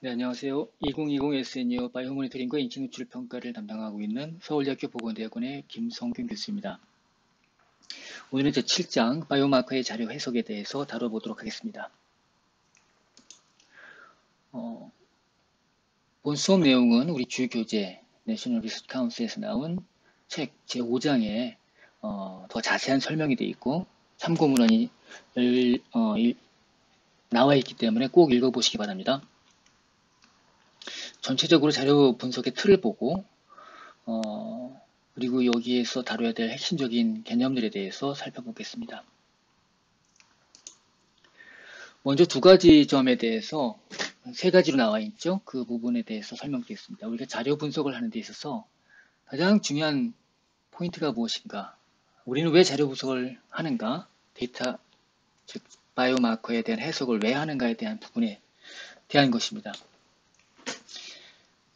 네, 안녕하세요. 2020 SNU 바이오 모니터링과 인체 노출 평가를 담당하고 있는 서울대학교 보건대학원의 김성균 교수입니다. 오늘은 제7장 바이오마커의 자료 해석에 대해서 다뤄보도록 하겠습니다. 본 수업 내용은 우리 주 교재 내셔널 리서치 카운슬에서 나온 책 제5장에 더 자세한 설명이 되어 있고 참고 문헌이 나와 있기 때문에 꼭 읽어보시기 바랍니다. 전체적으로 자료 분석의 틀을 보고 그리고 여기에서 다뤄야 될 핵심적인 개념들에 대해서 살펴보겠습니다. 먼저 두 가지 점에 대해서 세 가지로 나와 있죠. 그 부분에 대해서 설명드리겠습니다. 우리가 자료 분석을 하는 데 있어서 가장 중요한 포인트가 무엇인가? 우리는 왜 자료 분석을 하는가? 데이터, 즉 바이오마커에 대한 해석을 왜 하는가에 대한 부분에 대한 것입니다.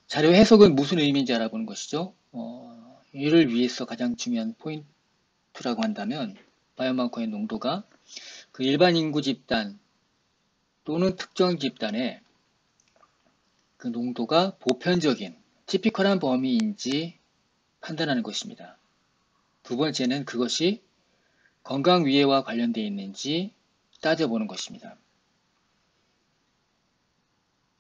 자료 해석은 무슨 의미인지 알아보는 것이죠. 이를 위해서 가장 중요한 포인트라고 한다면 바이오마커의 농도가 그 일반 인구 집단 또는 특정 집단의 그 농도가 보편적인, 티피컬한 범위인지 판단하는 것입니다. 두 번째는 그것이 건강 위해와 관련되어 있는지 따져보는 것입니다.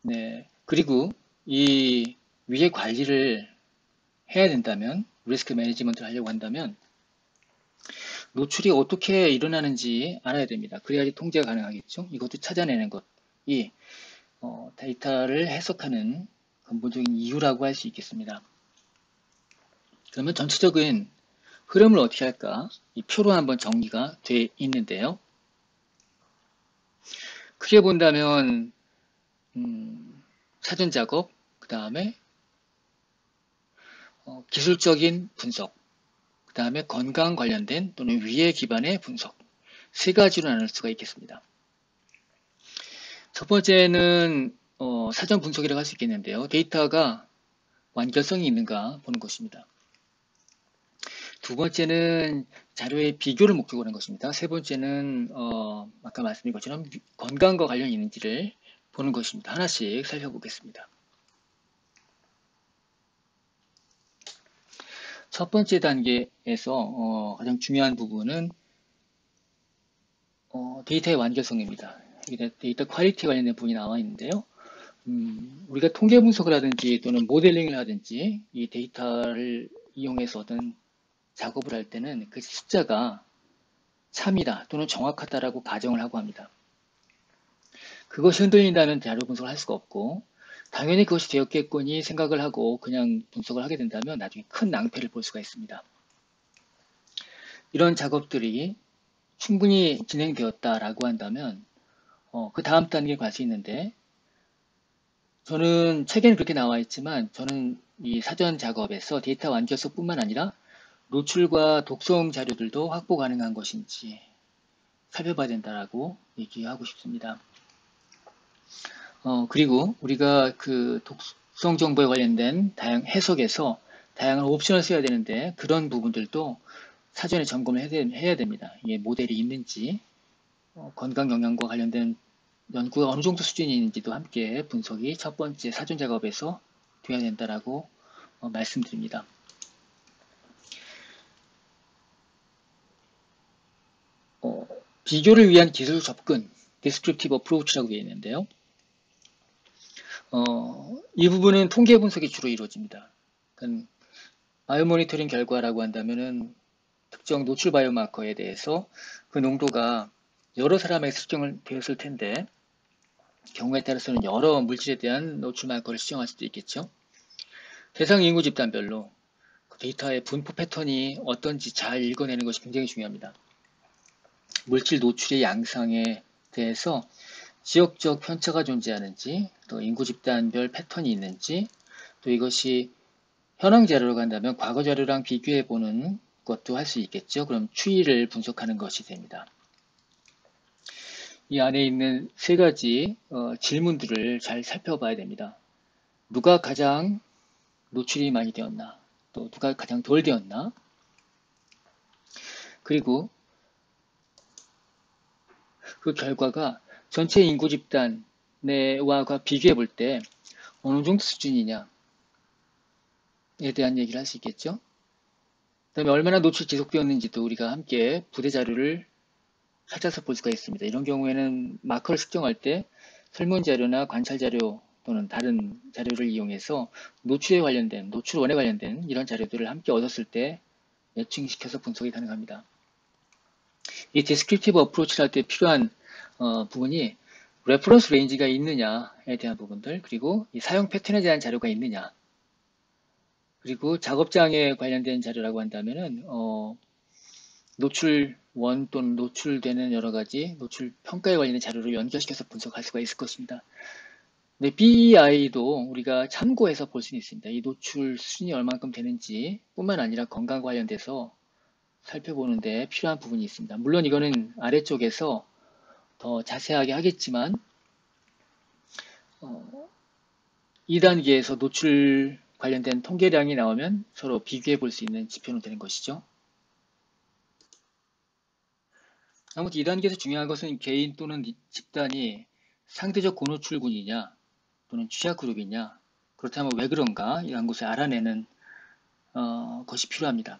네, 그리고 이 위해 관리를 해야 된다면, 리스크 매니지먼트를 하려고 한다면 노출이 어떻게 일어나는지 알아야 됩니다. 그래야지 통제가 가능하겠죠. 이것도 찾아내는 것이 데이터를 해석하는 근본적인 이유라고 할 수 있겠습니다. 그러면 전체적인 흐름을 어떻게 할까? 이 표로 한번 정리가 되어 있는데요. 크게 본다면 사전 작업, 그 다음에 기술적인 분석, 그 다음에 건강 관련된 또는 위해 기반의 분석, 세 가지로 나눌 수가 있겠습니다. 첫 번째는 사전 분석이라고 할 수 있겠는데요. 데이터가 완결성이 있는가 보는 것입니다. 두 번째는 자료의 비교를 목적으로 하는 것입니다. 세 번째는 아까 말씀드린 것처럼 건강과 관련이 있는지를 보는 것입니다. 하나씩 살펴보겠습니다. 첫 번째 단계에서 가장 중요한 부분은 데이터의 완결성입니다. 데이터 퀄리티 관련된 부분이 나와 있는데요. 우리가 통계 분석을 하든지 또는 모델링을 하든지 이 데이터를 이용해서 어떤 작업을 할 때는 그 숫자가 참이다 또는 정확하다라고 가정을 하고 합니다. 그것이 흔들린다면 자료 분석을 할 수가 없고 당연히 그것이 되었겠거니 생각을 하고 그냥 분석을 하게 된다면 나중에 큰 낭패를 볼 수가 있습니다. 이런 작업들이 충분히 진행되었다라고 한다면 그 다음 단계에 갈 수 있는데 저는 책에는 그렇게 나와 있지만 저는 이 사전 작업에서 데이터 완결성뿐만 아니라 노출과 독성 자료들도 확보 가능한 것인지 살펴봐야 된다라고 얘기하고 싶습니다. 그리고 우리가 그 독성 정보에 관련된 해석에서 다양한 옵션을 써야 되는데 그런 부분들도 사전에 점검을 해야 됩니다. 이게 모델이 있는지 건강 영향과 관련된 연구가 어느 정도 수준이 있는지도 함께 분석이 첫 번째 사전 작업에서 되어야 된다라고 말씀드립니다. 비교를 위한 기술 접근, Descriptive Approach라고 되어 있는데요. 이 부분은 통계 분석이 주로 이루어집니다. 그러니까 바이오 모니터링 결과라고 한다면은 특정 노출 바이오마커에 대해서 그 농도가 여러 사람에게 측정을 되었을 텐데 경우에 따라서는 여러 물질에 대한 노출 마커를 시정할 수도 있겠죠. 대상 인구 집단별로 그 데이터의 분포 패턴이 어떤지 잘 읽어내는 것이 굉장히 중요합니다. 물질 노출의 양상에 대해서 지역적 편차가 존재하는지, 또 인구 집단별 패턴이 있는지, 또 이것이 현황 자료로 간다면 과거 자료랑 비교해 보는 것도 할 수 있겠죠. 그럼 추이를 분석하는 것이 됩니다. 이 안에 있는 세 가지 질문들을 잘 살펴봐야 됩니다. 누가 가장 노출이 많이 되었나? 또 누가 가장 덜 되었나? 그리고 그 결과가 전체 인구 집단의 전에와 비교해 볼 때 어느 정도 수준이냐에 대한 얘기를 할 수 있겠죠. 그다음에 얼마나 노출이 지속되었는지도 우리가 함께 부대 자료를 찾아서 볼 수가 있습니다. 이런 경우에는 마커를 측정할 때 설문 자료나 관찰 자료 또는 다른 자료를 이용해서 노출에 관련된, 노출원에 관련된 이런 자료들을 함께 얻었을 때 매칭시켜서 분석이 가능합니다. 이 디스크립티브 어프로치를 할 때 필요한 부분이 레퍼런스 레인지가 있느냐에 대한 부분들, 그리고 이 사용 패턴에 대한 자료가 있느냐, 그리고 작업장에 관련된 자료라고 한다면은 노출원 또는 노출되는 여러 가지 노출 평가에 관련된 자료를 연결시켜서 분석할 수가 있을 것입니다. 네, BEI도 우리가 참고해서 볼 수는 있습니다. 이 노출 수준이 얼만큼 되는지 뿐만 아니라 건강 관련돼서 살펴보는데 필요한 부분이 있습니다. 물론 이거는 아래쪽에서 더 자세하게 하겠지만 2단계에서 노출 관련된 통계량이 나오면 서로 비교해 볼 수 있는 지표는 되는 것이죠. 아무튼 2단계에서 중요한 것은 개인 또는 집단이 상대적 고노출군이냐 또는 취약그룹이냐, 그렇다면 왜 그런가 이런 것을 알아내는 것이 필요합니다.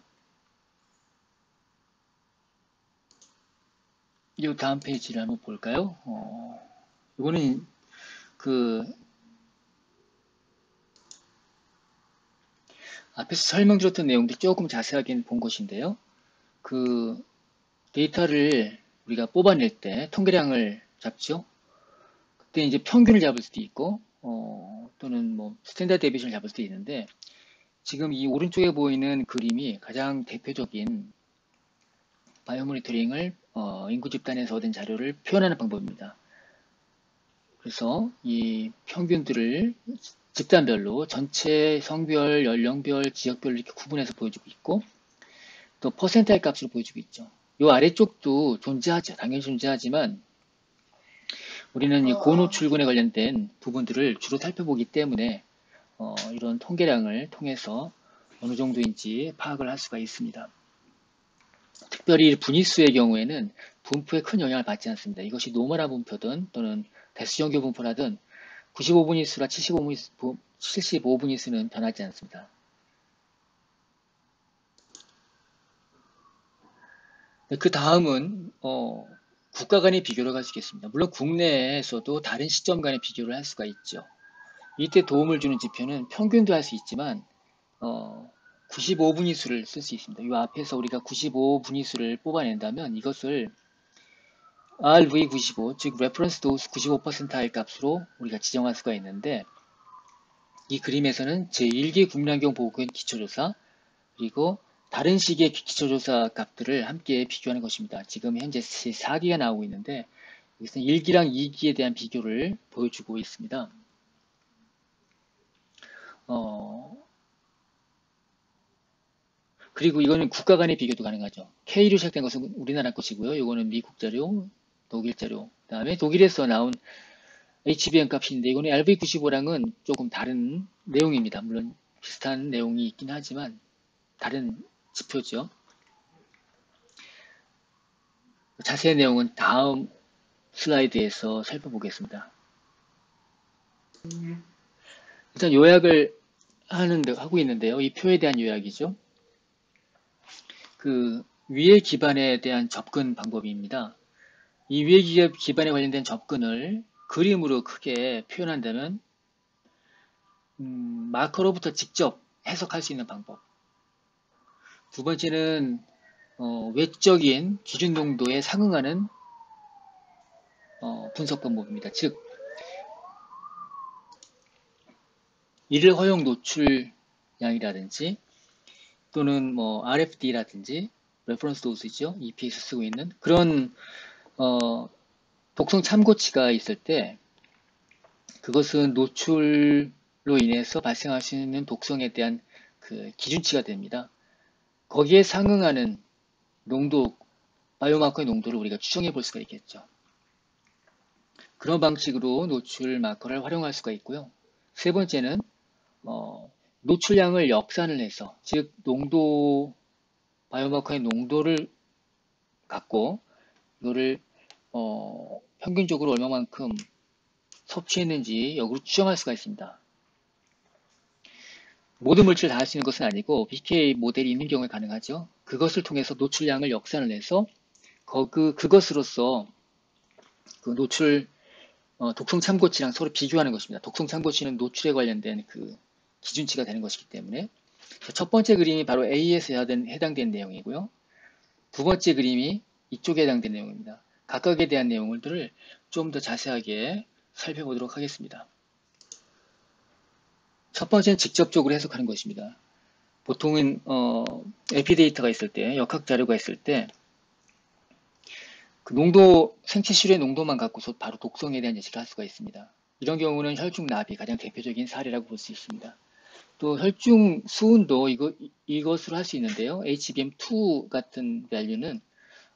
이 다음 페이지를 한번 볼까요? 이거는 앞에서 설명드렸던 내용들 조금 자세하게 본 것인데요. 그 데이터를 우리가 뽑아낼 때 통계량을 잡죠. 그때 이제 평균을 잡을 수도 있고 또는 뭐 스탠다드 데비에이션을 잡을 수도 있는데, 지금 이 오른쪽에 보이는 그림이 가장 대표적인 바이오 모니터링을 인구 집단에서 얻은 자료를 표현하는 방법입니다. 그래서 이 평균들을 집단별로 전체 성별, 연령별, 지역별로 이렇게 구분해서 보여주고 있고, 또 퍼센타일 값으로 보여주고 있죠. 이 아래쪽도 존재하죠. 당연히 존재하지만 우리는 이 고노출군에 관련된 부분들을 주로 살펴보기 때문에 이런 통계량을 통해서 어느 정도인지 파악을 할 수가 있습니다. 특별히 분위수의 경우에는 분포에 큰 영향을 받지 않습니다. 이것이 노멀한 분포든 또는 대수정규 분포라든 95분위수라 75분위수는 변하지 않습니다. 그 다음은 국가 간의 비교를 할 수 있겠습니다. 물론 국내에서도 다른 시점 간의 비교를 할 수가 있죠. 이때 도움을 주는 지표는 평균도 할 수 있지만 95분위수를 쓸 수 있습니다. 이 앞에서 우리가 95분위수를 뽑아낸다면 이것을 RV95, 즉 레퍼런스 도수 95%의 값으로 우리가 지정할 수가 있는데, 이 그림에서는 제1기 국민환경 보건 기초조사 그리고 다른 시기의 기초조사 값들을 함께 비교하는 것입니다. 지금 현재 제4기가 나오고 있는데 여기서 1기랑 2기에 대한 비교를 보여주고 있습니다. 그리고 이거는 국가 간의 비교도 가능하죠. K로 시작된 것은 우리나라 것이고요. 이거는 미국 자료, 독일 자료, 그 다음에 독일에서 나온 HbN 값인데 이거는 RV95랑은 조금 다른 내용입니다. 물론 비슷한 내용이 있긴 하지만 다른 지표죠. 자세한 내용은 다음 슬라이드에서 살펴보겠습니다. 일단 요약을 하고 있는데요. 이 표에 대한 요약이죠. 그 위의 기반에 대한 접근 방법입니다. 이 위의 기반에 관련된 접근을 그림으로 크게 표현한다면 마커로부터 직접 해석할 수 있는 방법. 두 번째는 외적인 기준 농도에 상응하는 분석 방법입니다. 즉, 일일 허용 노출량이라든지 또는 뭐 RFD라든지 레퍼런스 도수죠. EP에서 쓰고 있는 그런 독성 참고치가 있을 때 그것은 노출로 인해서 발생할 수 있는 독성에 대한 그 기준치가 됩니다. 거기에 상응하는 농도, 바이오마커의 농도를 우리가 추정해 볼 수가 있겠죠. 그런 방식으로 노출 마커를 활용할 수가 있고요. 세 번째는 노출량을 역산을 해서, 즉 농도, 바이오마커의 농도를 갖고 이거를 평균적으로 얼마만큼 섭취했는지 역으로 추정할 수가 있습니다. 모든 물질을 다 할 수 있는 것은 아니고 pK 모델이 있는 경우에 가능하죠. 그것을 통해서 노출량을 역산을 해서 그것으로서 그 노출 독성 참고치랑 서로 비교하는 것입니다. 독성 참고치는 노출에 관련된 그 기준치가 되는 것이기 때문에 첫 번째 그림이 바로 A에서 해당된 내용이고요. 두 번째 그림이 이쪽에 해당된 내용입니다. 각각에 대한 내용들을 좀 더 자세하게 살펴보도록 하겠습니다. 첫 번째는 직접적으로 해석하는 것입니다. 보통은 에피데이터가 있을 때, 역학 자료가 있을 때 그 농도, 생체 시료의 농도만 갖고서 바로 독성에 대한 예측을 할 수가 있습니다. 이런 경우는 혈중납이 가장 대표적인 사례라고 볼 수 있습니다. 또 혈중 수은도 이것으로 할 수 있는데요. HbM2 같은 밸류는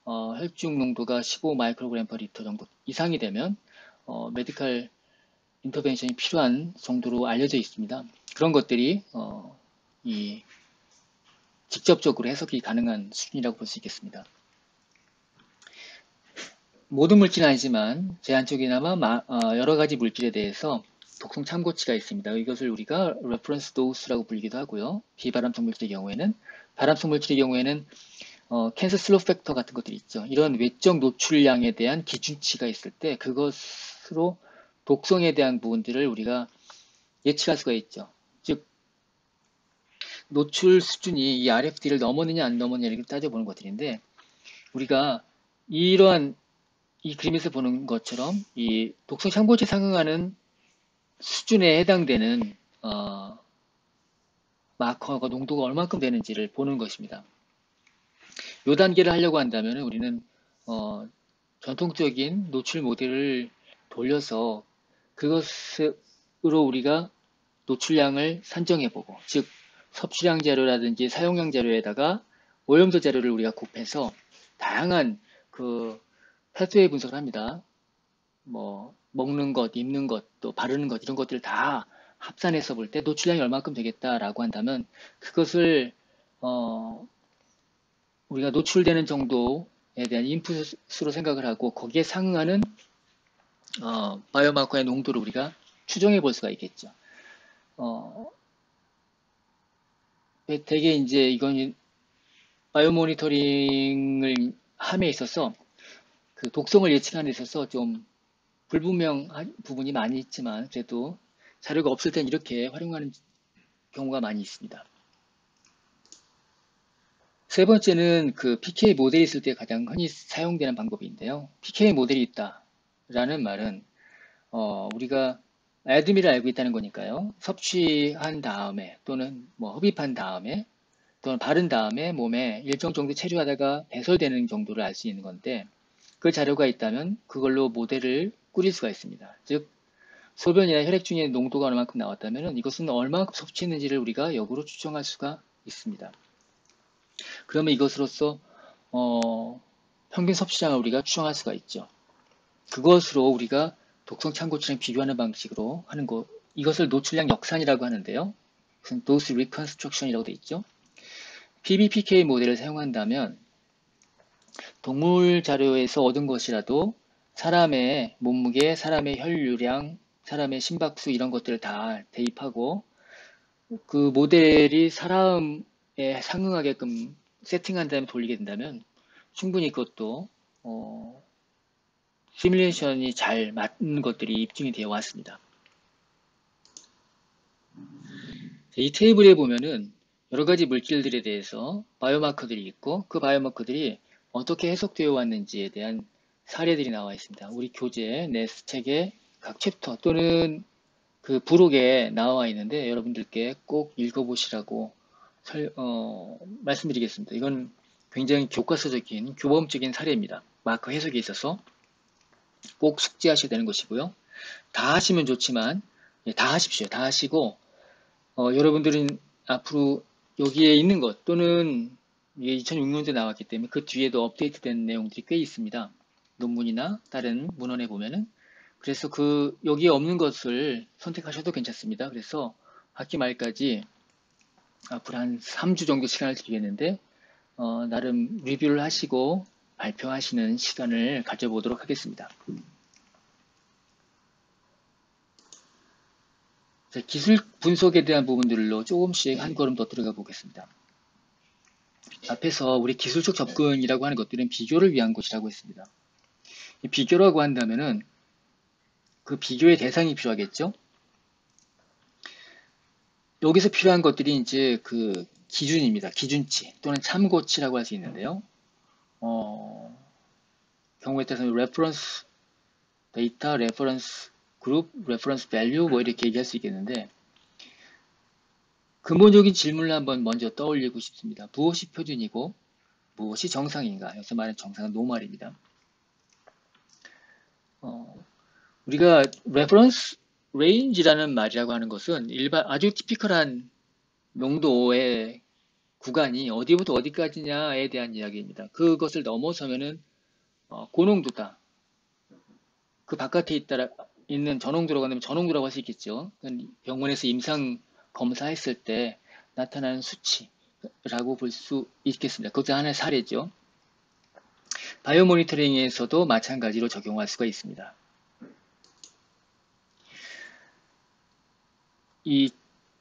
혈중 농도가 15 마이크로그램 퍼 리터 정도 이상이 되면 메디컬 인터벤션이 필요한 정도로 알려져 있습니다. 그런 것들이 이 직접적으로 해석이 가능한 수준이라고 볼 수 있겠습니다. 모든 물질은 아니지만 제한적이나마 여러 가지 물질에 대해서 독성 참고치가 있습니다. 이것을 우리가 reference dose라고 불리기도 하고요. 비발암성 물질의 경우에는 발암성 물질의 경우에는 캔서 슬로 팩터 같은 것들이 있죠. 이런 외적 노출량에 대한 기준치가 있을 때 그것으로 독성에 대한 부분들을 우리가 예측할 수가 있죠. 즉 노출 수준이 이 RFD를 넘었느냐 안 넘었느냐를 따져보는 것들인데 우리가 이러한 이 그림에서 보는 것처럼 이 독성 참고치에 상응하는 수준에 해당되는 마커가 농도가 얼마큼 되는지를 보는 것입니다. 이 단계를 하려고 한다면 우리는 전통적인 노출 모델을 돌려서 그것으로 우리가 노출량을 산정해보고, 즉 섭취량 자료라든지 사용량 자료에다가 오염도 자료를 우리가 곱해서 다양한 그 패스웨이 분석을 합니다. 뭐 먹는 것, 입는 것, 또 바르는 것 이런 것들을 다 합산해서 볼 때 노출량이 얼마큼 되겠다라고 한다면 그것을 우리가 노출되는 정도에 대한 인풋으로 생각을 하고 거기에 상응하는 바이오마커의 농도를 우리가 추정해 볼 수가 있겠죠. 대개 이제 이건 바이오 모니터링을 함에 있어서 그 독성을 예측하는 데 있어서 좀 불분명한 부분이 많이 있지만 그래도 자료가 없을 땐 이렇게 활용하는 경우가 많이 있습니다. 세 번째는 그 PK 모델이 있을 때 가장 흔히 사용되는 방법인데요. PK 모델이 있다라는 말은 우리가 애드미를 알고 있다는 거니까요. 섭취한 다음에 또는 뭐 흡입한 다음에 또는 바른 다음에 몸에 일정 정도 체류하다가 배설되는 정도를 알 수 있는 건데 그 자료가 있다면 그걸로 모델을 꾸릴 수가 있습니다. 즉 소변이나 혈액 중에 농도가 얼마큼 나왔다면 이것은 얼마큼 섭취했는지를 우리가 역으로 추정할 수가 있습니다. 그러면 이것으로서 평균 섭취량을 우리가 추정할 수가 있죠. 그것으로 우리가 독성 참고치랑 비교하는 방식으로 하는 거, 이것을 노출량 역산이라고 하는데요. dose reconstruction이라고 되어 있죠. PBPK 모델을 사용한다면 동물 자료에서 얻은 것이라도 사람의 몸무게, 사람의 혈류량, 사람의 심박수 이런 것들을 다 대입하고 그 모델이 사람에 상응하게끔 세팅한 다음에 돌리게 된다면 충분히 그것도 시뮬레이션이 잘 맞는 것들이 입증이 되어 왔습니다. 이 테이블에 보면은 여러 가지 물질들에 대해서 바이오마커들이 있고 그 바이오마커들이 어떻게 해석되어 왔는지에 대한 사례들이 나와 있습니다. 우리 교재 네스 책의 각 챕터 또는 그 부록에 나와 있는데 여러분들께 꼭 읽어보시라고 말씀드리겠습니다. 이건 굉장히 교과서적인 교범적인 사례입니다. 마커 해석에 있어서 꼭 숙지하셔야 되는 것이고요. 다 하시면 좋지만 다 하십시오. 다 하시고 여러분들은 앞으로 여기에 있는 것 또는 2006년도에 나왔기 때문에 그 뒤에도 업데이트된 내용들이 꽤 있습니다. 논문이나 다른 문헌에 보면은 그래서 여기에 없는 것을 선택하셔도 괜찮습니다. 그래서 학기 말까지 앞으로 한 3주 정도 시간을 드리겠는데 나름 리뷰를 하시고 발표하시는 시간을 가져보도록 하겠습니다. 자, 기술 분석에 대한 부분들로 조금씩 한 걸음 더 들어가 보겠습니다. 앞에서 우리 기술적 접근이라고 하는 것들은 비교를 위한 것이라고 했습니다. 이 비교라고 한다면은 그 비교의 대상이 필요하겠죠? 여기서 필요한 것들이 이제 그 기준입니다. 기준치 또는 참고치라고 할 수 있는데요. 경우에 따라서 레퍼런스 데이터, 레퍼런스 그룹, 레퍼런스 밸류 뭐 이렇게 얘기할 수 있겠는데 근본적인 질문을 한번 먼저 떠올리고 싶습니다. 무엇이 표준이고 무엇이 정상인가? 여기서 말하는 정상은 노멀입니다. 우리가 레퍼런스 레인지라는 말이라고 하는 것은 일반 아주 티피컬한 농도의 구간이 어디부터 어디까지냐에 대한 이야기입니다. 그것을 넘어서면은 고농도다. 그 바깥에 있는 저농도라고 하면 저농도라고 할 수 있겠죠. 병원에서 임상 검사했을 때 나타나는 수치라고 볼 수 있겠습니다. 그것도 하나의 사례죠. 바이오 모니터링에서도 마찬가지로 적용할 수가 있습니다. 이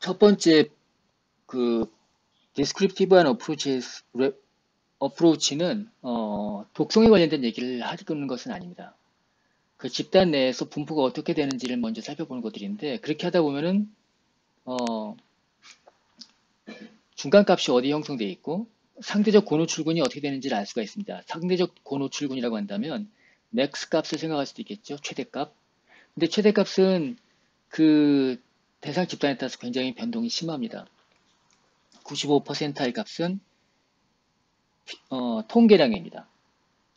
첫 번째 그 descriptive한 어프로치는 독성에 관련된 얘기를 하는 것은 아닙니다. 그 집단 내에서 분포가 어떻게 되는지를 먼저 살펴보는 것들인데 그렇게 하다 보면은 중간값이 어디 형성되어 있고 상대적 고노출군이 어떻게 되는지를 알 수가 있습니다. 상대적 고노출군이라고 한다면 맥스 값을 생각할 수도 있겠죠. 최대값. 근데 최대값은 그 대상 집단에 따라서 굉장히 변동이 심합니다. 95%의 값은 통계량입니다.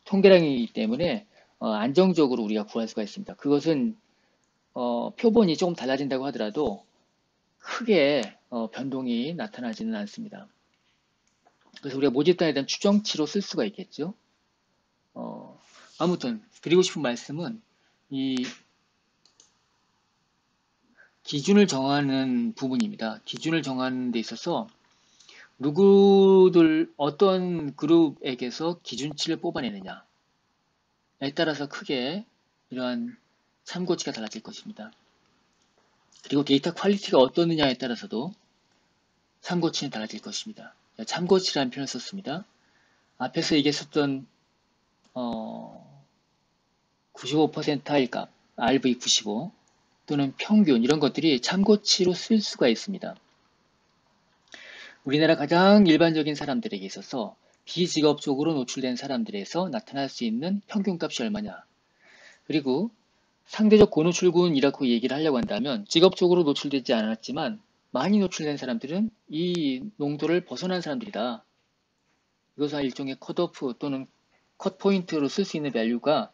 통계량이기 때문에 안정적으로 우리가 구할 수가 있습니다. 그것은 표본이 조금 달라진다고 하더라도 크게 변동이 나타나지는 않습니다. 그래서 우리가 모집단에 대한 추정치로 쓸 수가 있겠죠. 아무튼 드리고 싶은 말씀은 이 기준을 정하는 부분입니다. 기준을 정하는 데 있어서 누구들 어떤 그룹에게서 기준치를 뽑아내느냐에 따라서 크게 이러한 참고치가 달라질 것입니다. 그리고 데이터 퀄리티가 어떠느냐에 따라서도 참고치는 달라질 것입니다. 참고치라는 표현을 썼습니다. 앞에서 얘기했었던 95%의 값, RV95 또는 평균 이런 것들이 참고치로 쓸 수가 있습니다. 우리나라 가장 일반적인 사람들에게 있어서 비직업적으로 노출된 사람들에서 나타날 수 있는 평균값이 얼마냐. 그리고 상대적 고노출군이라고 얘기를 하려고 한다면 직업적으로 노출되지 않았지만 많이 노출된 사람들은 이 농도를 벗어난 사람들이다. 이것은 일종의 컷오프 또는 컷포인트로 쓸 수 있는 밸류가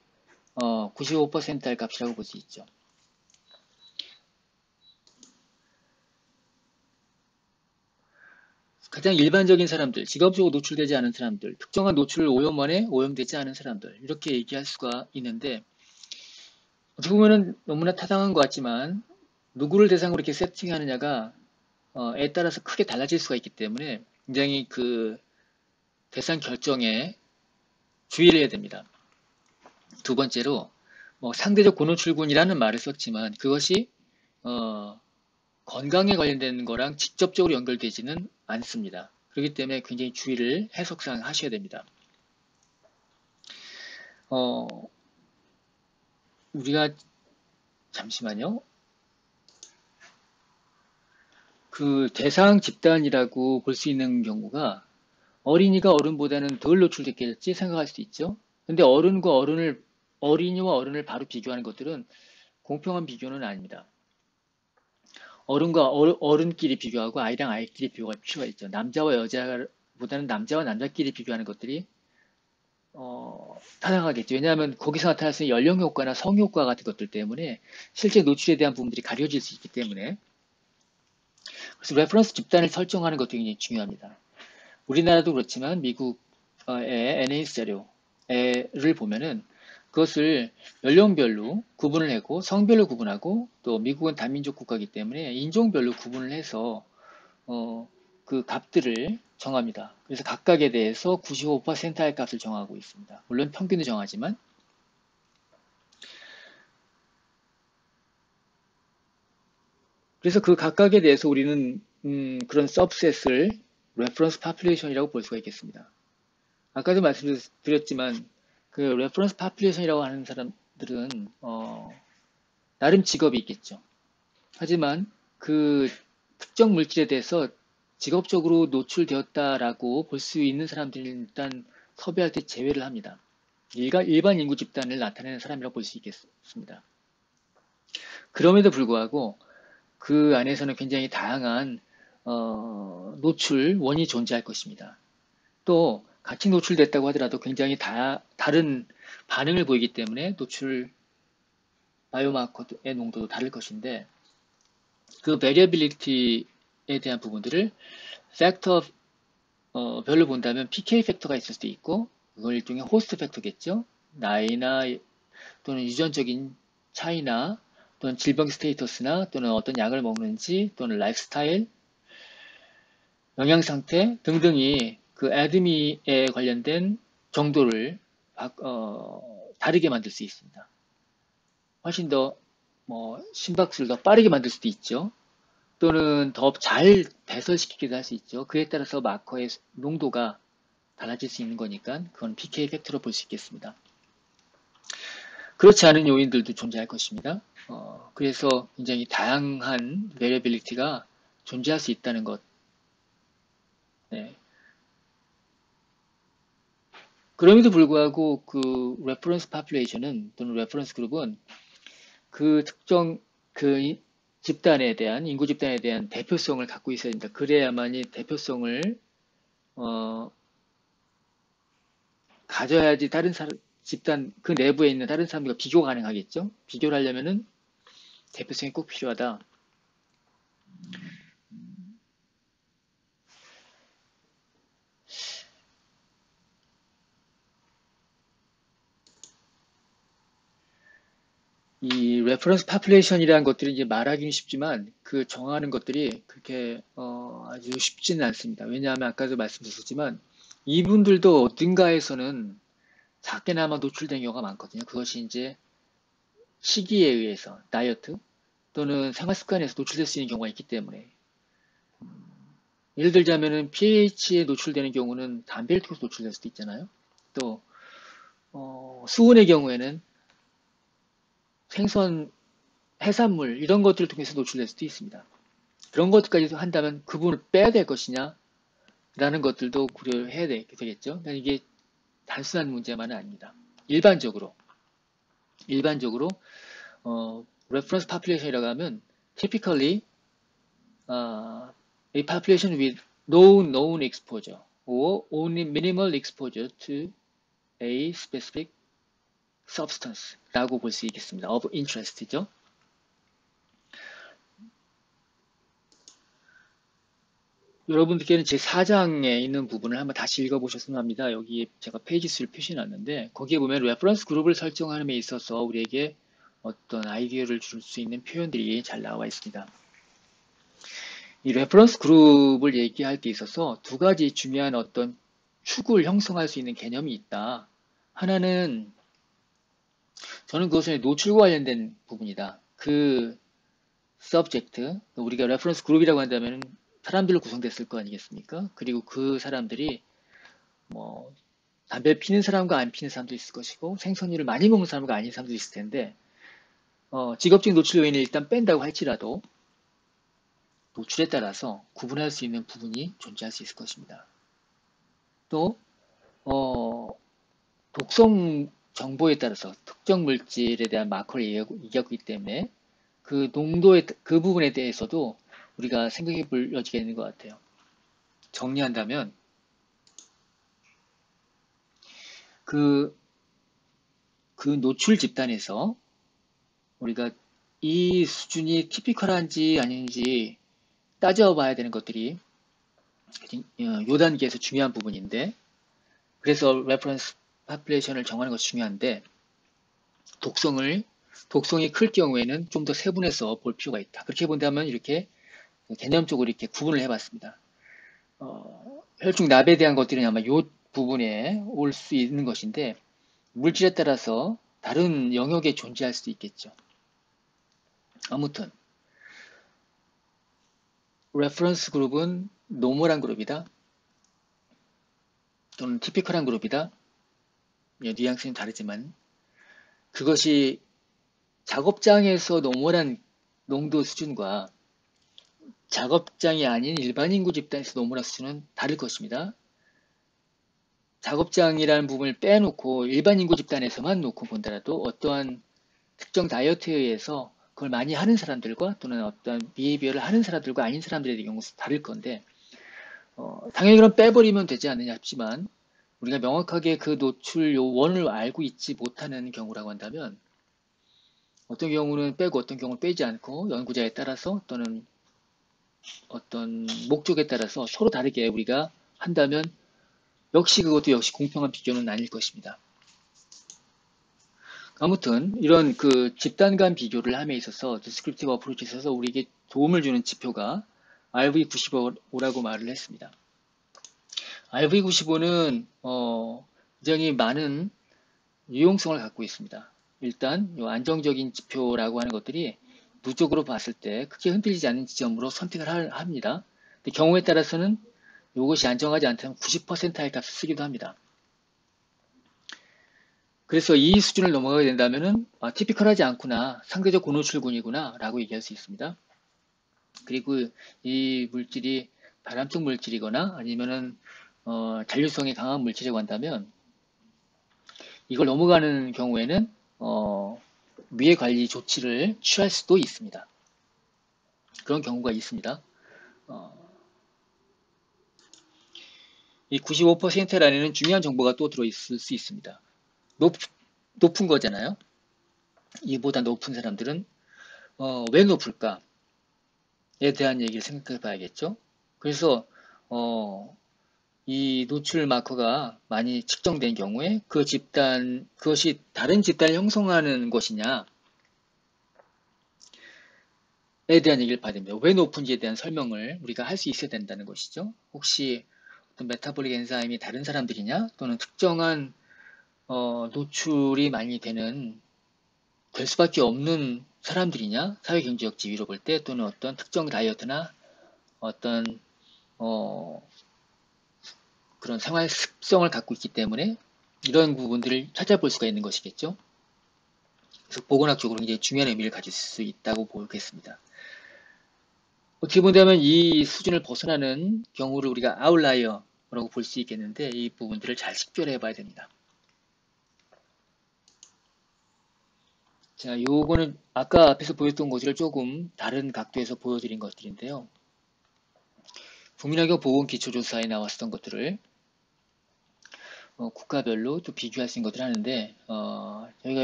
95%의 값이라고 볼 수 있죠. 가장 일반적인 사람들, 직업적으로 노출되지 않은 사람들, 특정한 노출 오염원에 오염되지 않은 사람들 이렇게 얘기할 수가 있는데 어떻게 보면 너무나 타당한 것 같지만 누구를 대상으로 이렇게 세팅하느냐가 에 따라서 크게 달라질 수가 있기 때문에 굉장히 그 대상 결정에 주의를 해야 됩니다. 두 번째로 상대적 고노출군이라는 말을 썼지만 그것이 건강에 관련된 거랑 직접적으로 연결되지는 않습니다. 그렇기 때문에 굉장히 주의를 해석상 하셔야 됩니다. 우리가 잠시만요. 그 대상 집단이라고 볼 수 있는 경우가 어린이가 어른보다는 덜 노출됐겠지 생각할 수도 있죠. 근데 어린이와 어른을 바로 비교하는 것들은 공평한 비교는 아닙니다. 어른과 어른끼리 비교하고 아이랑 아이끼리 비교할 필요가 있죠. 남자와 여자보다는 남자와 남자끼리 비교하는 것들이 타당하겠죠. 왜냐하면 거기서 나타날 수 있는 연령 효과나 성 효과 같은 것들 때문에 실제 노출에 대한 부분들이 가려질 수 있기 때문에 그래서 레퍼런스 집단을 설정하는 것도 굉장히 중요합니다. 우리나라도 그렇지만 미국의 NA 자료를 보면은 그것을 연령별로 구분을 하고 성별로 구분하고 또 미국은 다민족 국가이기 때문에 인종별로 구분을 해서 그 값들을 정합니다. 그래서 각각에 대해서 95%의 값을 정하고 있습니다. 물론 평균을 정하지만 그래서 그 각각에 대해서 우리는 그런 서브셋을 레퍼런스 파퓰레이션이라고 볼 수가 있겠습니다. 아까도 말씀드렸지만 그 레퍼런스 파퓰레이션이라고 하는 사람들은 나름 직업이 있겠죠. 하지만 그 특정 물질에 대해서 직업적으로 노출되었다라고 볼 수 있는 사람들은 일단 섭외할 때 제외를 합니다. 일반 인구 집단을 나타내는 사람이라고 볼 수 있겠습니다. 그럼에도 불구하고 그 안에서는 굉장히 다양한 노출 원인이 존재할 것입니다. 또 같이 노출됐다고 하더라도 굉장히 다른 반응을 보이기 때문에 노출 바이오마커의 농도도 다를 것인데 그 베리어빌리티에 대한 부분들을 팩터 별로 본다면 PK 팩터가 있을 수도 있고 그걸 일종의 호스트 팩터겠죠. 나이나 또는 유전적인 차이나 또는 질병 스테이터스나 또는 어떤 약을 먹는지 또는 라이프 스타일, 영양 상태 등등이 그 애드미에 관련된 정도를 다르게 만들 수 있습니다. 훨씬 더 심박수를 더 빠르게 만들 수도 있죠. 또는 더 잘 배설시키기도 할 수 있죠. 그에 따라서 마커의 농도가 달라질 수 있는 거니까 그건 PK 팩터로 볼 수 있겠습니다. 그렇지 않은 요인들도 존재할 것입니다. 그래서 굉장히 다양한 베리어빌리티가 존재할 수 있다는 것. 네. 그럼에도 불구하고 그 레퍼런스 파퓰레이션은 또는 레퍼런스 그룹은 그 특정 그 집단에 대한 인구 집단에 대한 대표성을 갖고 있어야 됩니다. 그래야만이 대표성을 어, 가져야지 다른 집단 그 내부에 있는 다른 사람들과 비교 가능하겠죠. 비교를 하려면은 대표성이 꼭 필요하다. 이 레퍼런스 파퓰레이션이라는 것들이 이제 말하기는 쉽지만 그 정하는 것들이 그렇게 아주 쉽지는 않습니다. 왜냐하면 아까도 말씀드렸지만 이분들도 어딘가에서는 작게나마 노출된 경우가 많거든요. 그것이 이제 시기에 의해서 다이어트 또는 생활 습관에서 노출될 수 있는 경우가 있기 때문에 예를 들자면은 pH에 노출되는 경우는 담배를 통해서 노출될 수도 있잖아요. 또 수은의 경우에는 생선, 해산물 이런 것들을 통해서 노출될 수도 있습니다. 그런 것까지 한다면 그 부분을 빼야 될 것이냐 라는 것들도 고려해야 되겠죠. 이게 단순한 문제만은 아닙니다. 일반적으로 reference population이라고 하면 typically a population with no known exposure or only minimal exposure to a specific substance라고 볼 수 있겠습니다. of interest죠. 여러분들께는 제 4장에 있는 부분을 한번 다시 읽어보셨으면 합니다. 여기 제가 페이지 수를 표시해놨는데 거기에 보면 레퍼런스 그룹을 설정하는 데 있어서 우리에게 어떤 아이디어를 줄 수 있는 표현들이 잘 나와 있습니다. 이 레퍼런스 그룹을 얘기할 때 있어서 두 가지 중요한 어떤 축을 형성할 수 있는 개념이 있다. 하나는 저는 그것은 노출과 관련된 부분이다. 그 subject, 우리가 레퍼런스 그룹이라고 한다면 사람들로 구성됐을 거 아니겠습니까? 그리고 그 사람들이 뭐 담배 피는 사람과 안 피는 사람도 있을 것이고 생선류를 많이 먹는 사람과 아닌 사람도 있을 텐데 직업적 노출 요인을 일단 뺀다고 할지라도 노출에 따라서 구분할 수 있는 부분이 존재할 수 있을 것입니다. 또 독성 정보에 따라서 특정 물질에 대한 마커를 이겼기 때문에 그 농도의 그 부분에 대해서도 우리가 생각해 볼 여지가 있는 것 같아요. 정리한다면 그 노출 집단에서 우리가 이 수준이 티피컬한지 아닌지 따져봐야 되는 것들이 요 단계에서 중요한 부분인데 그래서 레퍼런스 파퓰레이션을 정하는 것이 중요한데 독성이 클 경우에는 좀 더 세분해서 볼 필요가 있다. 그렇게 본다면 이렇게 개념적으로 이렇게 구분을 해봤습니다. 혈중 납에 대한 것들은 아마 이 부분에 올 수 있는 것인데 물질에 따라서 다른 영역에 존재할 수도 있겠죠. 아무튼 레퍼런스 그룹은 노멀한 그룹이다 또는 티피컬한 그룹이다. 예, 뉘앙스는 다르지만 그것이 작업장에서 노멀한 농도 수준과 작업장이 아닌 일반 인구 집단에서 노멀한 수준은 다를 것입니다. 작업장이라는 부분을 빼놓고 일반 인구 집단에서만 놓고 본다라도 어떠한 특정 다이어트에 의해서 그걸 많이 하는 사람들과 또는 어떤 비헤이비어를 하는 사람들과 아닌 사람들의 경우 다를 건데 당연히 그럼 빼버리면 되지 않느냐 싶지만 우리가 명확하게 그 노출 요원을 알고 있지 못하는 경우라고 한다면 어떤 경우는 빼고 어떤 경우는 빼지 않고 연구자에 따라서 또는 어떤 목적에 따라서 서로 다르게 우리가 한다면 역시 그것도 역시 공평한 비교는 아닐 것입니다. 아무튼 이런 그 집단 간 비교를 함에 있어서 디스크립티브 어프로치에 있어서 우리에게 도움을 주는 지표가 RV95라고 말을 했습니다. RV95는 굉장히 많은 유용성을 갖고 있습니다. 일단 이 안정적인 지표라고 하는 것들이 누적으로 봤을 때 크게 흔들리지 않는 지점으로 선택을 합니다. 근데 경우에 따라서는 이것이 안정하지 않다면 90%의 값을 쓰기도 합니다. 그래서 이 수준을 넘어가게 된다면은 티피컬하지 않구나, 상대적 고노출군이구나 라고 얘기할 수 있습니다. 그리고 이 물질이 발암성 물질이거나 아니면은 잔류성이 강한 물질이라고 한다면 이걸 넘어가는 경우에는 위해 관리 조치를 취할 수도 있습니다. 그런 경우가 있습니다. 이 95%라는 중요한 정보가 또 들어있을 수 있습니다. 높은 거잖아요. 이보다 높은 사람들은 왜 높을까에 대한 얘기를 생각해 봐야겠죠. 그래서 이 노출 마커가 많이 측정된 경우에 그 집단, 그것이 다른 집단을 형성하는 것이냐에 대한 얘기를 받으며 왜 높은지에 대한 설명을 우리가 할 수 있어야 된다는 것이죠. 혹시 어떤 메타볼릭 엔자임이 다른 사람들이냐 또는 특정한 노출이 많이 될 수밖에 없는 사람들이냐 사회 경제적 지위로 볼 때 또는 어떤 특정 다이어트나 어떤 그런 생활 습성을 갖고 있기 때문에 이런 부분들을 찾아볼 수가 있는 것이겠죠. 그래서 보건학적으로 굉장히 중요한 의미를 가질 수 있다고 보겠습니다. 어떻게 본다면 이 수준을 벗어나는 경우를 우리가 아웃라이어라고 볼 수 있겠는데 이 부분들을 잘 식별해 봐야 됩니다. 자, 요거는 아까 앞에서 보였던 것들을 조금 다른 각도에서 보여드린 것들인데요. 국민학교 보건기초조사에 나왔었던 것들을 국가별로 또 비교할 수 있는 것들을 하는데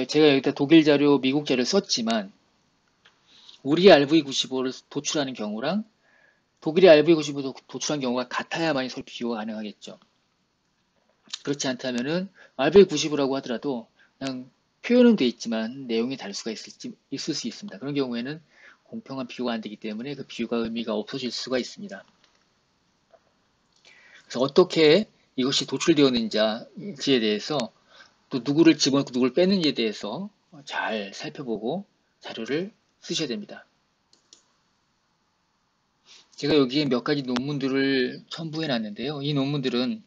제가 여기다 독일 자료, 미국 자료를 썼지만 우리의 RV95를 도출하는 경우랑 독일의 RV95를 도출한 경우가 같아야만이 서로 비교가 가능하겠죠. 그렇지 않다면은 RV95라고 하더라도 그냥 표현은 돼 있지만 내용이 다를 수가 있을 수 있습니다. 그런 경우에는 공평한 비교가 안 되기 때문에 그 비교가 의미가 없어질 수가 있습니다. 그래서 어떻게 이것이 도출되었는지에 대해서 또 누구를 집어넣고 누구를 빼는지에 대해서 잘 살펴보고 자료를 쓰셔야 됩니다. 제가 여기에 몇 가지 논문들을 첨부해 놨는데요. 이 논문들은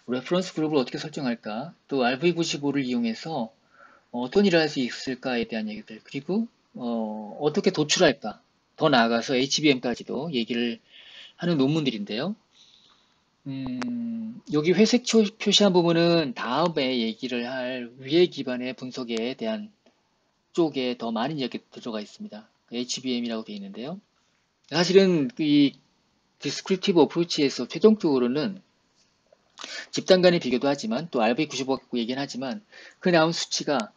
레퍼런스 그룹을 어떻게 설정할까, 또 RV95를 이용해서 어떤 일을 할 수 있을까에 대한 얘기들, 그리고 어떻게 도출할까, 더 나아가서 HBM까지도 얘기를 하는 논문들인데요. 여기 회색 표시한 부분은 다음에 얘기를 할 위해 기반의 분석에 대한 쪽에 더 많은 이야기가 들어가 있습니다. HBM이라고 되어 있는데요. 사실은 이 디스크립티브 어프로치에서 최종적으로는 집단 간의 비교도 하지만 또 RV95 갖고 얘기는 하지만 그 나온 수치가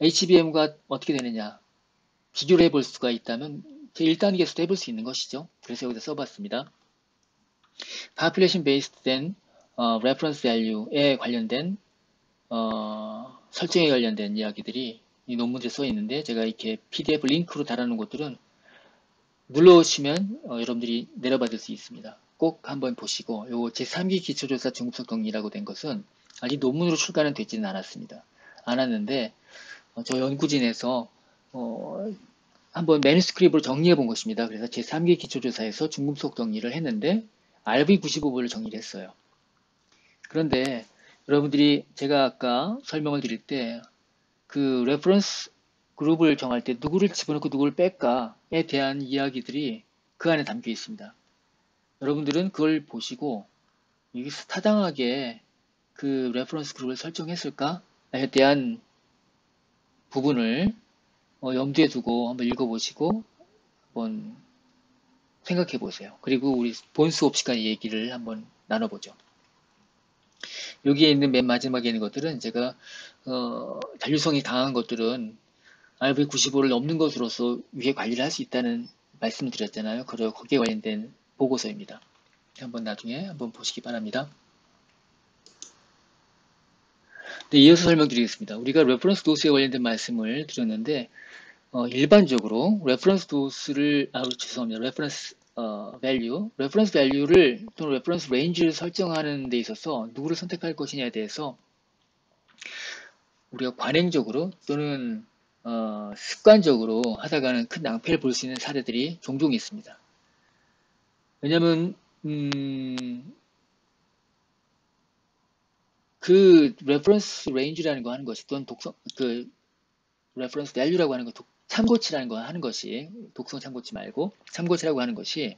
HBM과 어떻게 되느냐 비교를 해볼 수가 있다면 제1단계에서도 해볼 수 있는 것이죠. 그래서 여기다 써봤습니다. Population based 된 reference value에 관련된 설정에 관련된 이야기들이 이 논문들에 써 있는데 제가 이렇게 PDF 링크로 달아놓은 것들은 눌러오시면 여러분들이 내려받을 수 있습니다. 꼭 한번 보시고 요 제3기 기초조사 중급속 정리라고 된 것은 아직 논문으로 출간은 되지는 않았습니다. 않았는데 저 연구진에서 한번 매니스크립으로 정리해 본 것입니다. 그래서 제3기 기초조사에서 중금속 정리를 했는데 RV95를 정리를 했어요. 그런데 여러분들이 제가 아까 설명을 드릴 때 그 레퍼런스 그룹을 정할 때 누구를 집어넣고 누구를 뺄까에 대한 이야기들이 그 안에 담겨 있습니다. 여러분들은 그걸 보시고 여기서 타당하게 그 레퍼런스 그룹을 설정했을까에 대한 부분을 염두에 두고 한번 읽어보시고 한번 생각해 보세요. 그리고 우리 본수업 시간 얘기를 한번 나눠보죠. 여기에 있는 맨 마지막에 있는 것들은 제가 잔류성이 강한 것들은 RV95를 넘는 것으로서 위에 관리를 할 수 있다는 말씀을 드렸잖아요. 그리고 거기에 관련된 보고서입니다. 한번 나중에 한번 보시기 바랍니다. 네, 이어서 설명드리겠습니다. 우리가 레퍼런스 도스에 관련된 말씀을 드렸는데 일반적으로 레퍼런스 도스를 죄송합니다. 레퍼런스 밸류를 또는 레퍼런스 레인지를 설정하는 데 있어서 누구를 선택할 것이냐에 대해서 우리가 관행적으로 또는 습관적으로 하다가는 큰 낭패를 볼 수 있는 사례들이 종종 있습니다. 왜냐하면 그 레퍼런스 레인지라는 거 하는 것이 또는 그 레퍼런스 밸류라고 하는 거 참고치라는 거 하는 것이 독성 참고치 말고 참고치라고 하는 것이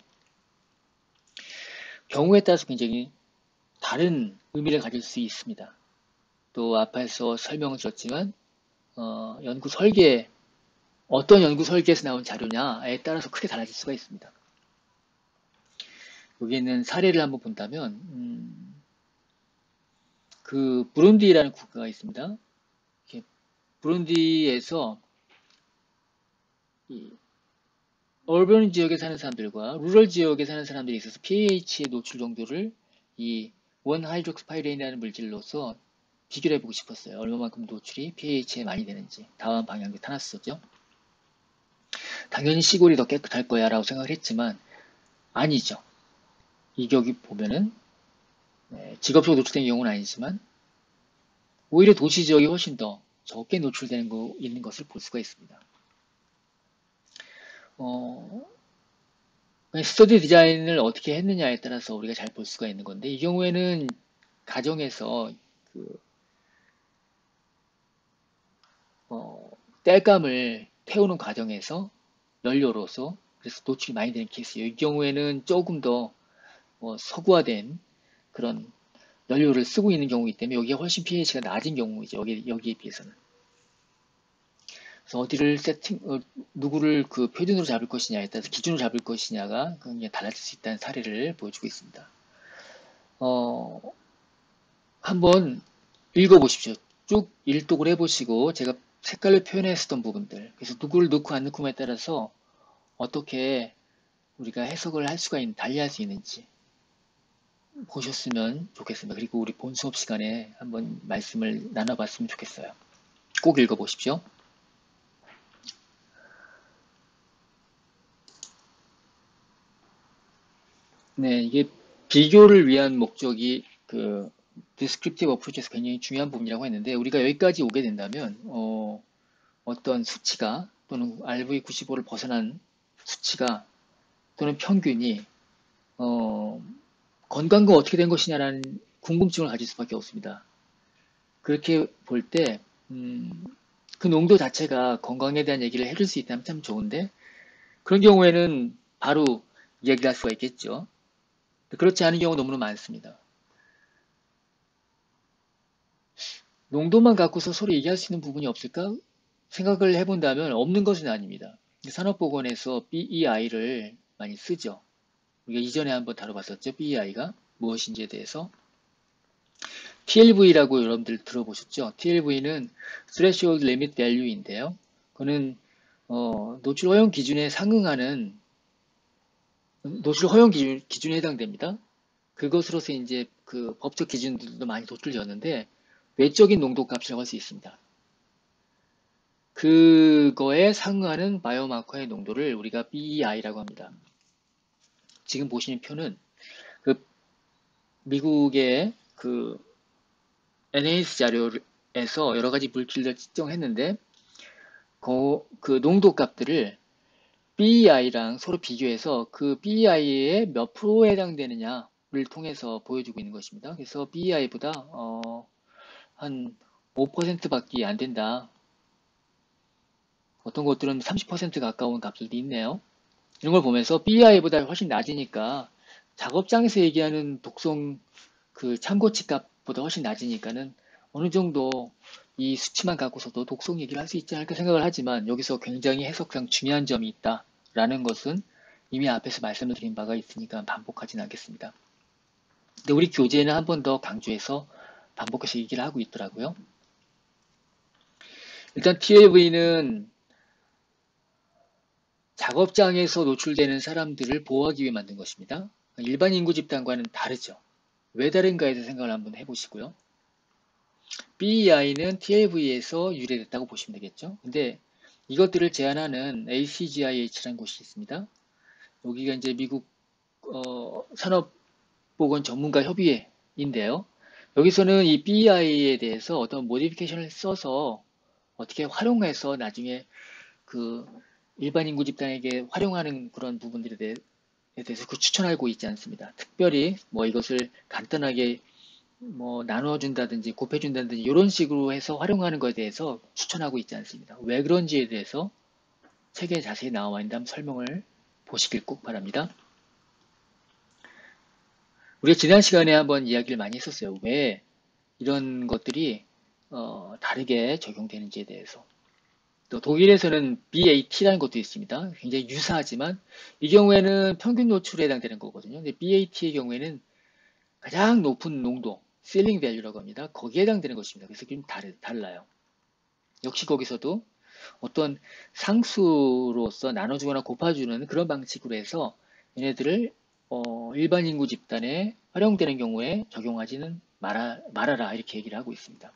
경우에 따라서 굉장히 다른 의미를 가질 수 있습니다. 또 앞에서 설명을 드렸지만 연구 설계 어떤 연구 설계에서 나온 자료냐에 따라서 크게 달라질 수가 있습니다. 여기 있는 사례를 한번 본다면 그 부룬디라는 국가가 있습니다. 부룬디에서 이 얼번 지역에 사는 사람들과 루럴 지역에 사는 사람들이 있어서 pH의 노출 정도를 이 원하이드록스파이렌이라는 물질로서 비교를 해보고 싶었어요. 얼마만큼 노출이 pH에 많이 되는지. 다음 방향에 타놨었죠. 당연히 시골이 더 깨끗할 거야 라고 생각을 했지만 아니죠. 이 격이 보면은 직업적으로 노출된 경우는 아니지만 오히려 도시 지역이 훨씬 더 적게 노출되는 거 있는 것을 볼 수가 있습니다. 스터디 디자인을 어떻게 했느냐에 따라서 우리가 잘 볼 수가 있는 건데 이 경우에는 가정에서 그 땔감을 태우는 과정에서 연료로서 그래서 노출이 많이 되는 케이스예요. 이 경우에는 조금 더 서구화된 그런 연료를 쓰고 있는 경우이기 때문에 여기가 훨씬 pH가 낮은 경우이죠. 여기에 비해서는. 그래서 어디를 누구를 그 표준으로 잡을 것이냐에 따라서 기준으로 잡을 것이냐가 굉장히 달라질 수 있다는 사례를 보여주고 있습니다. 한번 읽어보십시오. 쭉 일독을 해보시고 제가 색깔로 표현했었던 부분들 그래서 누구를 넣고 안 넣고에 따라서 어떻게 우리가 해석을 할 수가 달리할 수 있는지 보셨으면 좋겠습니다. 그리고 우리 본 수업 시간에 한번 말씀을 나눠봤으면 좋겠어요. 꼭 읽어보십시오. 네, 이게 비교를 위한 목적이 그 descriptive approach에서 굉장히 중요한 부분이라고 했는데 우리가 여기까지 오게 된다면 어떤 수치가 또는 RV95를 벗어난 수치가 또는 평균이 건강과 어떻게 된 것이냐라는 궁금증을 가질 수밖에 없습니다. 그렇게 볼 때 그 농도 자체가 건강에 대한 얘기를 해줄 수 있다면 참 좋은데 그런 경우에는 바로 이야기할 수가 있겠죠. 그렇지 않은 경우 너무나 많습니다. 농도만 갖고서 서로 얘기할 수 있는 부분이 없을까? 생각을 해본다면 없는 것은 아닙니다. 산업보건에서 BEI를 많이 쓰죠. 우리가 이전에 한번 다뤄봤었죠. BEI가 무엇인지에 대해서. TLV라고 여러분들 들어보셨죠? TLV는 Threshold Limit Value인데요. 그거는 노출 허용 기준에 상응하는 노출 허용 기준에 해당됩니다. 그것으로서 이제 그 법적 기준들도 많이 도출되었는데 외적인 농도 값이라고 할 수 있습니다. 그거에 상응하는 바이오마커의 농도를 우리가 BEI라고 합니다. 지금 보시는 표는 그 미국의 그 NAS 자료에서 여러 가지 물질을 측정했는데 그 농도 값들을 BEI랑 서로 비교해서 그 BEI의 몇 프로에 해당되느냐를 통해서 보여주고 있는 것입니다. 그래서 BEI보다 한 5%밖에 안 된다. 어떤 것들은 30% 가까운 값들도 있네요. 이런 걸 보면서 BEI보다 훨씬 낮으니까 작업장에서 얘기하는 독성 그 참고치 값보다 훨씬 낮으니까는 어느 정도 이 수치만 갖고서도 독성 얘기를 할 수 있지 않을까 생각을 하지만 여기서 굉장히 해석상 중요한 점이 있다라는 것은 이미 앞에서 말씀을 드린 바가 있으니까 반복하지는 않겠습니다. 근데 우리 교재는 한 번 더 강조해서 반복해서 얘기를 하고 있더라고요. 일단 TLV는 작업장에서 노출되는 사람들을 보호하기 위해 만든 것입니다. 일반 인구 집단과는 다르죠. 왜 다른가에 대해서 생각을 한번 해보시고요. BEI는 TLV에서 유래됐다고 보시면 되겠죠. 근데 이것들을 제안하는 ACGIH라는 곳이 있습니다. 여기가 이제 미국 산업보건 전문가 협의회인데요. 여기서는 이 BEI에 대해서 어떤 모디피케이션을 써서 어떻게 활용해서 나중에 그 일반 인구 집단에게 활용하는 그런 부분들에 대해서 추천하고 있지 않습니다. 특별히 뭐 이것을 간단하게 뭐 나눠준다든지 곱해준다든지 이런 식으로 해서 활용하는 것에 대해서 추천하고 있지 않습니다. 왜 그런지에 대해서 책에 자세히 나와 있는 설명을 보시길 꼭 바랍니다. 우리가 지난 시간에 한번 이야기를 많이 했었어요. 왜 이런 것들이 다르게 적용되는지에 대해서. 또 독일에서는 BAT라는 것도 있습니다. 굉장히 유사하지만 이 경우에는 평균 노출에 해당되는 거거든요. 근데 BAT의 경우에는 가장 높은 농도, 실링 밸류라고 합니다. 거기에 해당되는 것입니다. 그래서 좀 달라요. 역시 거기서도 어떤 상수로서 나눠주거나 곱아주는 그런 방식으로 해서 얘네들을 일반 인구 집단에 활용되는 경우에 적용하지는 말아라 이렇게 얘기를 하고 있습니다.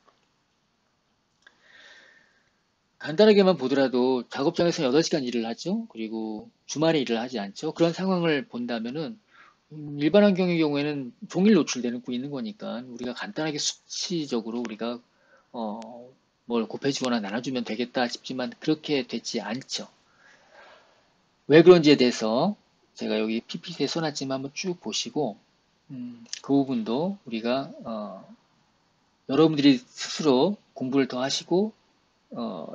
간단하게만 보더라도 작업장에서 8시간 일을 하죠. 그리고 주말에 일을 하지 않죠. 그런 상황을 본다면은 일반 환경의 경우에는 종일 노출되는 있는 거니까 우리가 간단하게 수치적으로 우리가 뭘 곱해주거나 나눠주면 되겠다 싶지만 그렇게 되지 않죠. 왜 그런지에 대해서 제가 여기 PPT에 써놨지만 한번 쭉 보시고 그 부분도 우리가 여러분들이 스스로 공부를 더 하시고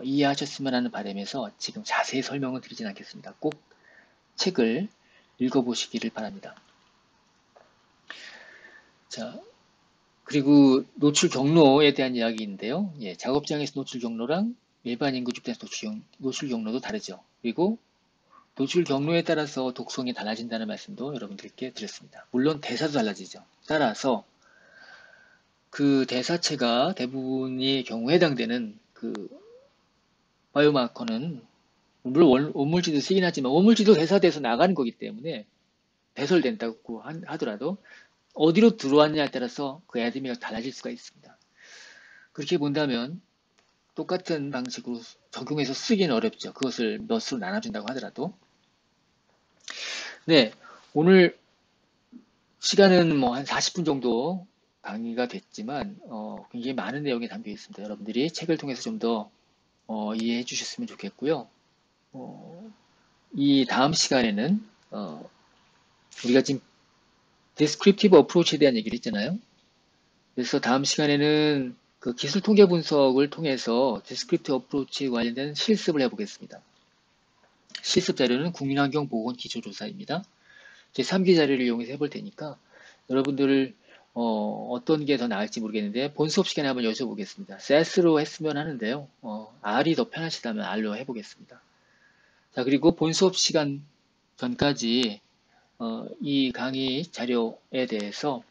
이해하셨으면 하는 바람에서 지금 자세히 설명을 드리진 않겠습니다. 꼭 책을 읽어보시기를 바랍니다. 자, 그리고 노출 경로에 대한 이야기인데요. 예, 작업장에서 노출 경로랑 일반 인구 집단에서 노출 경로도 다르죠. 그리고 노출 경로에 따라서 독성이 달라진다는 말씀도 여러분들께 드렸습니다. 물론 대사도 달라지죠. 따라서 그 대사체가 대부분의 경우에 해당되는 그 바이오마커는 물론 원물질도 쓰긴 하지만 원물질도 대사돼서 나가는 거기 때문에 배설된다고 하더라도 어디로 들어왔냐에 따라서 그 애드미가 달라질 수가 있습니다. 그렇게 본다면 똑같은 방식으로 적용해서 쓰기는 어렵죠. 그것을 몇으로 나눠준다고 하더라도. 네, 오늘 시간은 뭐 한 40분 정도 강의가 됐지만 굉장히 많은 내용이 담겨 있습니다. 여러분들이 책을 통해서 좀 더 이해해 주셨으면 좋겠고요. 이 다음 시간에는 우리가 지금 descriptive approach에 대한 얘기를 했잖아요. 그래서 다음 시간에는 그 기술 통계 분석을 통해서 descriptive approach에 관련된 실습을 해보겠습니다. 실습 자료는 국민환경보건 기초조사입니다. 제 3기 자료를 이용해서 해볼 테니까 여러분들 어떤 게 더 나을지 모르겠는데 본 수업 시간에 한번 여쭤보겠습니다. SES로 했으면 하는데요. R이 더 편하시다면 R로 해보겠습니다. 자, 그리고 본 수업 시간 전까지 이 강의 자료에 대해서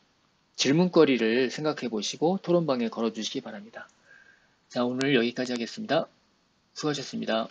질문거리를 생각해 보시고 토론방에 걸어주시기 바랍니다. 자, 오늘 여기까지 하겠습니다. 수고하셨습니다.